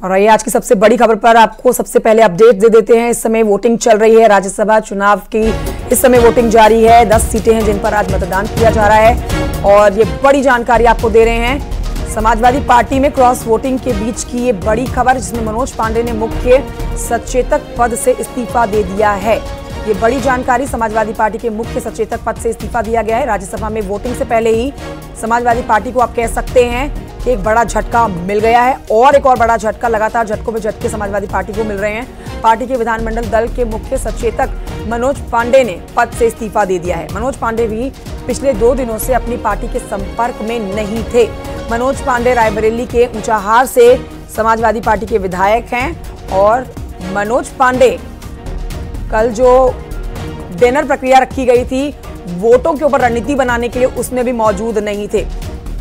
और आइए आज की सबसे बड़ी खबर पर आपको सबसे पहले अपडेट दे देते हैं। इस समय वोटिंग चल रही है, राज्यसभा चुनाव की इस समय वोटिंग जारी है। 10 सीटें हैं जिन पर आज मतदान किया जा रहा है और ये बड़ी जानकारी आपको दे रहे हैं। समाजवादी पार्टी में क्रॉस वोटिंग के बीच की ये बड़ी खबर, जिसमें मनोज पांडे ने मुख्य सचेतक पद से इस्तीफा दे दिया है। ये बड़ी जानकारी, समाजवादी पार्टी के मुख्य सचेतक पद से इस्तीफा दिया गया है। राज्यसभा में वोटिंग से पहले ही समाजवादी पार्टी को आप कह सकते हैं कि एक बड़ा झटका मिल गया है और एक और बड़ा झटका, लगातार झटकों पे झटके समाजवादी पार्टी को मिल रहे हैं। पार्टी के विधानमंडल दल के मुख्य सचेतक मनोज पांडे ने पद से इस्तीफा दे दिया है। मनोज पांडे भी पिछले 2 दिनों से अपनी पार्टी के संपर्क में नहीं थे। मनोज पांडे रायबरेली के ऊंचाहार से समाजवादी पार्टी के विधायक हैं और मनोज पांडे कल जो बैनर प्रक्रिया रखी गई थी वोटों के ऊपर रणनीति बनाने के लिए, उसमें भी मौजूद नहीं थे।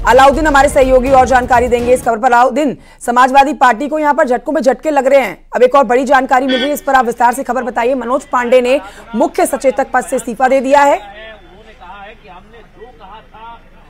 अलाउद्दीन हमारे सहयोगी और जानकारी देंगे इस खबर पर। अलाउद्दीन, समाजवादी पार्टी को यहां पर झटकों में झटके लग रहे हैं, अब एक और बड़ी जानकारी मिल रही है, इस पर आप विस्तार से खबर बताइए। मनोज पांडे ने मुख्य सचेतक पद से इस्तीफा दे दिया है।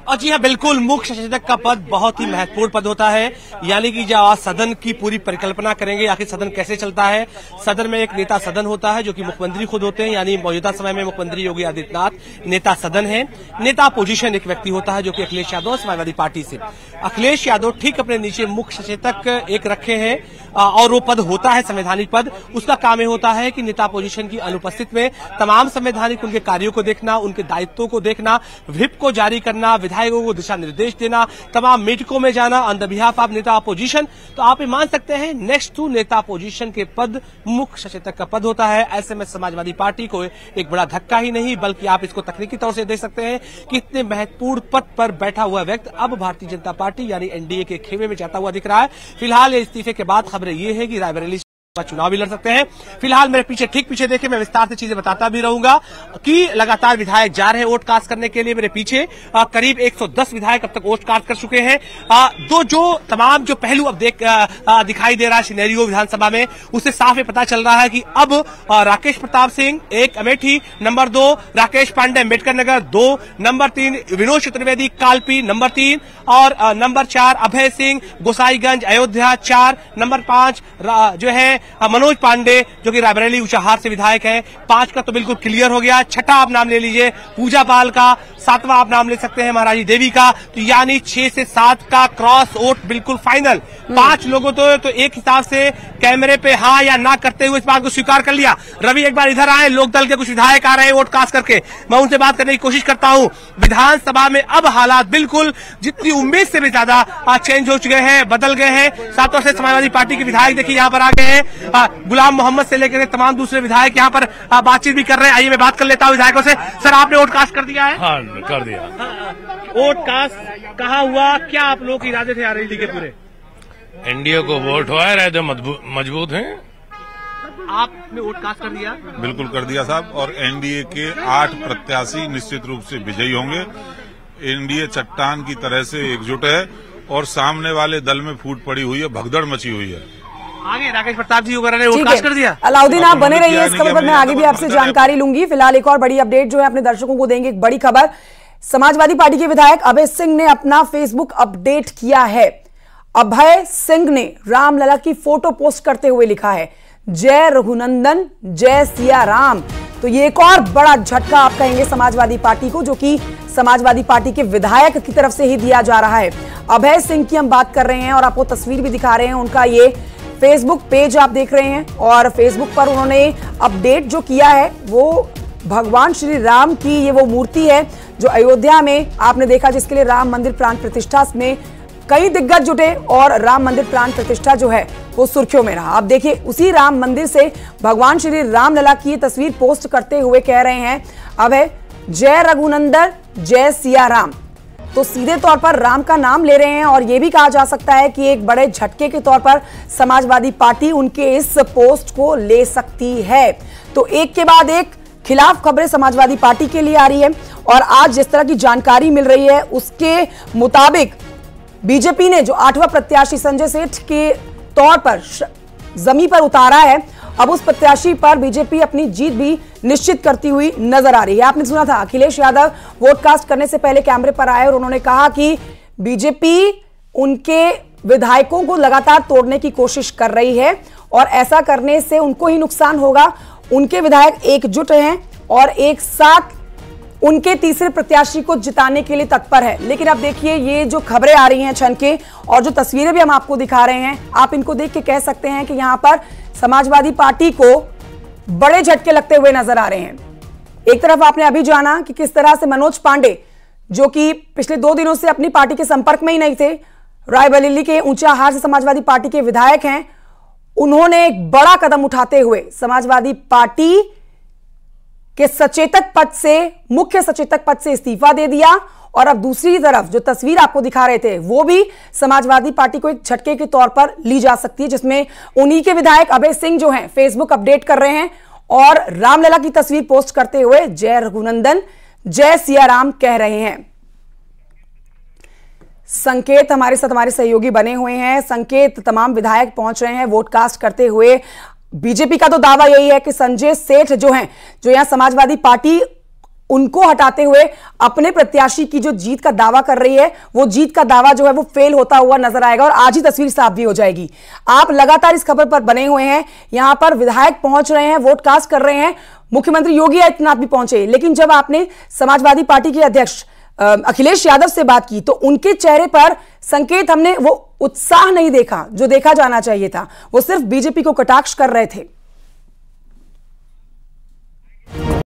और जी हाँ, बिल्कुल, मुख्य सचेतक का पद बहुत ही महत्वपूर्ण पद होता है। यानी कि जब आप सदन की पूरी परिकल्पना करेंगे आखिर सदन कैसे चलता है। सदन में एक नेता सदन होता है जो कि मुख्यमंत्री खुद होते हैं, यानी मौजूदा समय में मुख्यमंत्री योगी आदित्यनाथ नेता सदन है। नेता अपोजिशन एक व्यक्ति होता है जो कि अखिलेश यादव समाजवादी पार्टी से। अखिलेश यादव ठीक अपने नीचे मुख्य सचेतक एक रखे हैं और वो पद होता है संवैधानिक पद। उसका काम होता है कि नेता अपोजिशन की अनुपस्थित में तमाम संवैधानिक उनके कार्यों को देखना, उनके दायित्वों को देखना, व्हिप को जारी करना, विधायकों को दिशा निर्देश देना, तमाम मीटिंगों में जाना ऑन द बिहाफ ऑफ नेता अपोजिशन। तो आप ये मान सकते हैं नेक्स्ट टू नेता अपोजिशन के पद मुख्य सचेतक का पद होता है। ऐसे में समाजवादी पार्टी को एक बड़ा धक्का ही नहीं बल्कि आप इसको तकनीकी तौर से देख सकते हैं कि इतने महत्वपूर्ण पद पर बैठा हुआ व्यक्ति अब भारतीय जनता पार्टी यानी एनडीए के खेमे में जाता हुआ दिख रहा है। फिलहाल इस्तीफे के बाद खबरें ये है कि रायबरेली चुनाव भी लड़ सकते हैं। फिलहाल मेरे पीछे ठीक पीछे देखें, मैं विस्तार से चीजें बताता भी रहूंगा कि लगातार विधायक जा रहे हैं वोट कास्ट करने के लिए। मेरे पीछे करीब 110 विधायक अब तक वोट कास्ट कर चुके हैं। जो तमाम जो पहलू अब दिखाई दे रहा है सिनेरियो विधानसभा में, उससे साफ ये पता चल रहा है कि अब Rakesh Pratap Singh 1 Amethi, number 2 Rakesh Pandey Ambedkar Nagar 2, number 3 Vinod Chaturvedi Kalpi number 3 और नंबर 4 अभय सिंह गोसाईगंज अयोध्या 4, नंबर 5 जो है मनोज पांडे जो कि रायबरेली ऊंचाहार से विधायक है। 5 का तो बिल्कुल क्लियर हो गया। छठा आप नाम ले लीजिए पूजा पाल का, 7वां आप नाम ले सकते हैं महाराजी देवी का। तो यानी 6 से 7 का क्रॉस वोट बिल्कुल फाइनल। 5 लोगों तो एक हिसाब से कैमरे पे हाँ या ना करते हुए इस बात को स्वीकार कर लिया। रवि एक बार इधर आए, लोकदल के कुछ विधायक आ रहे हैं वोट कास्ट करके, मैं उनसे बात करने की कोशिश करता हूं। विधानसभा में अब हालात बिल्कुल जितनी उम्मीद से भी ज्यादा चेंज हो चुके हैं, बदल गए हैं। सातों से समाजवादी पार्टी के विधायक देखिए यहाँ पर आ गए हैं। गुलाम मोहम्मद से लेकर तमाम दूसरे विधायक यहाँ पर बातचीत भी कर रहे हैं। आइए मैं बात कर लेता हूँ विधायकों से। सर, आपने वोट कास्ट कर दिया है? हाँ, कर दिया। वोट कास्ट कहाँ हुआ, क्या आप लोग के इरादे थे आरएलडी के पूरे? एनडीए को वोट हुआ है तो मजबूत हैं। आपने वोट कास्ट कर दिया? बिल्कुल कर दिया साहब। और एनडीए के 8 प्रत्याशी निश्चित रूप से विजयी होंगे। एनडीए चट्टान की तरह से एकजुट है और सामने वाले दल में फूट पड़ी हुई है, भगदड़ मची हुई है। आगे राकेश प्रताप जी वगैरह ने वोट कास्ट कर दिया। अलाउद्दीन, आप बने रहिए इस खबर पर, मैं आगे भी आपसे जानकारी लूंगी। फिलहाल एक और बड़ी अपडेट जो है अपने दर्शकों को देंगे। एक बड़ी खबर, समाजवादी पार्टी के विधायक अभय सिंह ने अपना फेसबुक अपडेट किया है। अभय सिंह ने रामलला की फोटो पोस्ट करते हुए लिखा है, जय रघुनंदन जय सिया राम। तो ये एक और बड़ा झटका आप कहेंगे समाजवादी पार्टी को, जो कि समाजवादी पार्टी के विधायक की तरफ से ही दिया जा रहा है। अभय सिंह की हम बात कर रहे हैं और आपको तस्वीर भी दिखा रहे हैं। उनका ये फेसबुक पेज आप देख रहे हैं और फेसबुक पर उन्होंने अपडेट जो किया है वो भगवान श्री राम की ये वो मूर्ति है जो अयोध्या में आपने देखा, जिसके लिए राम मंदिर प्राण प्रतिष्ठा में कई दिग्गज जुटे और राम मंदिर प्राण प्रतिष्ठा जो है वो सुर्खियों में रहा। आप देखिए उसी राम मंदिर से भगवान श्री रामलला की तस्वीर पोस्ट करते हुए कह रहे हैं अभय, जय रघुनंदन जय सिया राम। तो सीधे तौर पर राम का नाम ले रहे हैं और यह भी कहा जा सकता है कि एक बड़े झटके के तौर पर समाजवादी पार्टी उनके इस पोस्ट को ले सकती है। तो एक के बाद एक खिलाफ खबरें समाजवादी पार्टी के लिए आ रही है और आज जिस तरह की जानकारी मिल रही है उसके मुताबिक बीजेपी ने जो 8वां प्रत्याशी संजय सेठ के तौर पर जमीन पर उतारा है, अब उस प्रत्याशी पर बीजेपी अपनी जीत भी निश्चित करती हुई नजर आ रही है। आपने सुना था अखिलेश यादव वोट कास्ट करने से पहले कैमरे पर आए और उन्होंने कहा कि बीजेपी उनके विधायकों को लगातार तोड़ने की कोशिश कर रही है और ऐसा करने से उनको ही नुकसान होगा। उनके विधायक एकजुट हैं और एक साथ उनके तीसरे प्रत्याशी को जिताने के लिए तत्पर है। लेकिन अब देखिए, ये जो खबरें आ रही हैं छन के और जो तस्वीरें भी हम आपको दिखा रहे हैं, आप इनको देख के कह सकते हैं कि यहां पर समाजवादी पार्टी को बड़े झटके लगते हुए नजर आ रहे हैं। एक तरफ आपने अभी जाना कि किस तरह से मनोज पांडे, जो कि पिछले 2 दिनों से अपनी पार्टी के संपर्क में ही नहीं थे, रायबरेली के ऊंचाहार से समाजवादी पार्टी के विधायक हैं, उन्होंने एक बड़ा कदम उठाते हुए समाजवादी पार्टी के सचेतक पद से, मुख्य सचेतक पद से इस्तीफा दे दिया। और अब दूसरी तरफ जो तस्वीर आपको दिखा रहे थे, वो भी समाजवादी पार्टी को एक झटके के तौर पर ली जा सकती है, जिसमें उन्हीं के विधायक अभय सिंह जो हैं फेसबुक अपडेट कर रहे हैं और रामलला की तस्वीर पोस्ट करते हुए जय रघुनंदन, जय सिया राम कह रहे हैं। संकेत हमारे साथ हमारे सहयोगी बने हुए हैं। संकेत, तमाम विधायक पहुंच रहे हैं वोट कास्ट करते हुए। बीजेपी का तो दावा यही है कि संजय सेठ जो हैं, जो यहां समाजवादी पार्टी उनको हटाते हुए अपने प्रत्याशी की जो जीत का दावा कर रही है, वो जीत का दावा जो है वो फेल होता हुआ नजर आएगा और आज ही तस्वीर साफ भी हो जाएगी। आप लगातार इस खबर पर बने हुए हैं। यहां पर विधायक पहुंच रहे हैं, वोट कास्ट कर रहे हैं, मुख्यमंत्री योगी आदित्यनाथ भी पहुंचे। लेकिन जब आपने समाजवादी पार्टी के अध्यक्ष अखिलेश यादव से बात की तो उनके चेहरे पर संकेत, हमने वो उत्साह नहीं देखा जो देखा जाना चाहिए था। वो सिर्फ बीजेपी को कटाक्ष कर रहे थे।